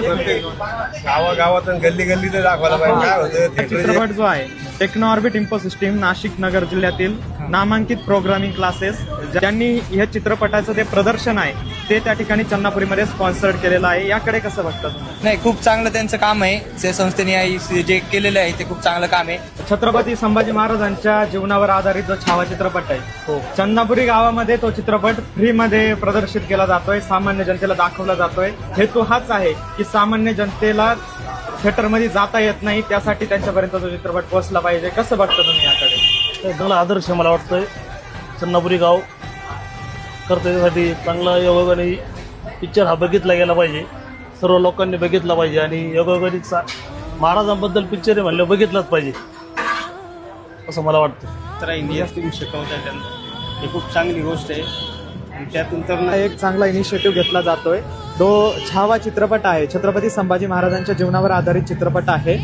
प्रत्येक गावागावात गल्ली गल्ली तर दाखवायला पाहिजे. काय होतं चित्रपट जो आहे टेक्नो ऑर्बिट इन्फोसिस्टीम नाशिक नगर जिल्ह्यातील नामांकित प्रोग्रामिंग क्लासेस ज्यांनी या चित्रपटाचं ते प्रदर्शन आहे ते त्या ठिकाणी चन्नापुरीमध्ये स्पॉन्सर्ड केलेलं आहे. याकडे कसं बघता तुम्ही? नाही, खूप चांगलं त्यांचं काम आहे. त्या संस्थेने जे केलेलं आहे ते खूप चांगलं काम आहे. छत्रपती संभाजी महाराजांच्या जीवनावर आधारित जो छावा चित्रपट आहे चन्नापुरी गावामध्ये तो चित्रपट फ्रीमध्ये प्रदर्शित केला जातोय, सामान्य जनतेला दाखवला जातोय. हेतू हाच आहे की सामान्य जनतेला थिएटरमध्ये जाता येत नाही, त्यासाठी त्यांच्यापर्यंत तो चित्रपट पोहोचला पाहिजे. कसं बघता तुम्ही याकडे? चांगला आदर्श मला वाटतंय. चन्नापुरी गाव करतं त्यासाठी चांगला योगायोगाने पिक्चर हा बघितला गेला पाहिजे, सर्व लोकांनी बघितला पाहिजे आणि योगायोगाने महाराजांबद्दल पिक्चर आहे म्हणलं बघितलंच पाहिजे असं मला वाटतं. तर इंडिया तुम्ही शिकवताय त्यांना, ही खूप चांगली गोष्ट आहे. आणि त्यातून तर एक चांगला इनिशिएटिव्ह घेतला जातोय. तो छावा चित्रपट आहे, छत्रपती संभाजी महाराजांच्या जीवनावर आधारित चित्रपट आहे.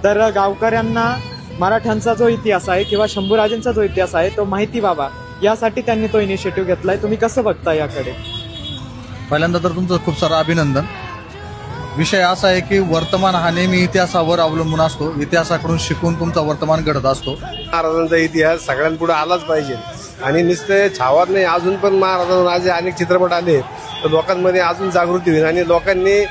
तर गावकऱ्यांना मराठ्यांचा जो इतिहास आहे किंवा शंभूराजांचा जो इतिहास आहे तो माहिती व्हावा यासाठी त्यांनी तो इनिशिएटिव्ह घेतलाय. तुम्ही कसं बघता याकडे? पहिल्यांदा तर तुमचं खूप सारं अभिनंदन. विषय असा आहे की वर्तमान हा नेहमी इतिहासावर अवलंबून असतो. इतिहासाकडून शिकून तुमचा वर्तमान घडत असतो. महाराजांचा इतिहास सगळ्यांपुढे आलाच पाहिजे. आणि नुसते छावात नाही, अजून पण महाराजांचे अनेक चित्रपट आले तर लोकांमध्ये अजून जागृती होईल आणि लोकांनी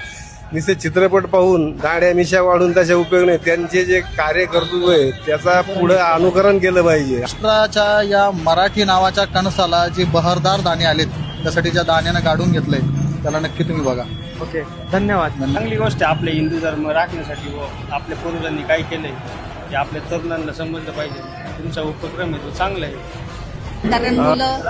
नुसते चित्रपट पाहून दाढ्या मिशा वाढून त्याचा उपयोग नाही. त्यांचे जे कार्यकर्तृत्व आहे त्याचा पुढे अनुकरण केलं पाहिजे. राष्ट्राच्या या मराठी नावाच्या कणसाला जे बहरदार दाणे आलेत त्यासाठी ज्या दाण्यानं काढून घेतलंय त्याला नक्की तुम्ही बघा. ओके, धन्यवाद. चांगली गोष्ट आहे. आपले हिंदू धर्म राखण्यासाठी व आपल्या पूर्वजांनी काय केलंय ते आपल्या तरुणांना समजलं पाहिजे. तुमचा उपक्रम आहे तो चांगला आहे. कारण मुलं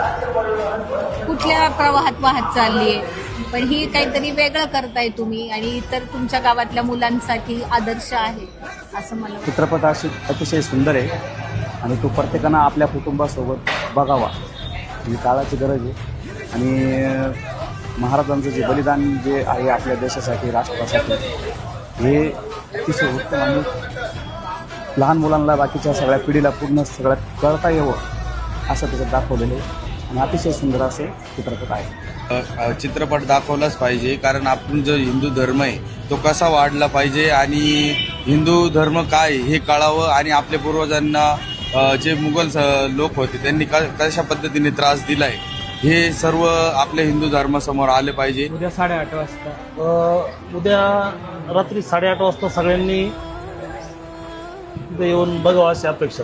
कुठल्या प्रवाहात वाहत चालली आहे, पण ही काहीतरी वेगळं करताय तुम्ही आणि इतर तुमच्या गावातल्या मुलांसाठी आदर्श आहे असं मला वाटतं. चित्रपट अतिशय सुंदर आहे आणि तो प्रत्येकानं आपल्या कुटुंबासोबत बघावा ही काळाची गरज आहे. आणि महाराजांचं जे बलिदान जे आहे आपल्या देशासाठी राष्ट्रासाठी हे अतिशय उत्तम आणि लहान मुलांना बाकीच्या सगळ्या पिढीला पूर्ण सगळ्यात कळता यावं असं त्याच्यात दाखवलेलं आहे आणि अतिशय सुंदर असे चित्रपट आहे. चित्रपट दाखवलाच पाहिजे कारण आपण जो हिंदू धर्म आहे तो कसा वाढला पाहिजे आणि हिंदू धर्म काय हे कळावं आणि आपल्या पूर्वजांना जे मुघल लोक होते त्यांनी कशा पद्धतीने त्रास दिलाय हे सर्व आपल्या हिंदू धर्मासमोर आले पाहिजे. उद्या 8:30 वाजता उद्या रात्री 8:30 वाजता सगळ्यांनी येऊन बघावं अशी अपेक्षा.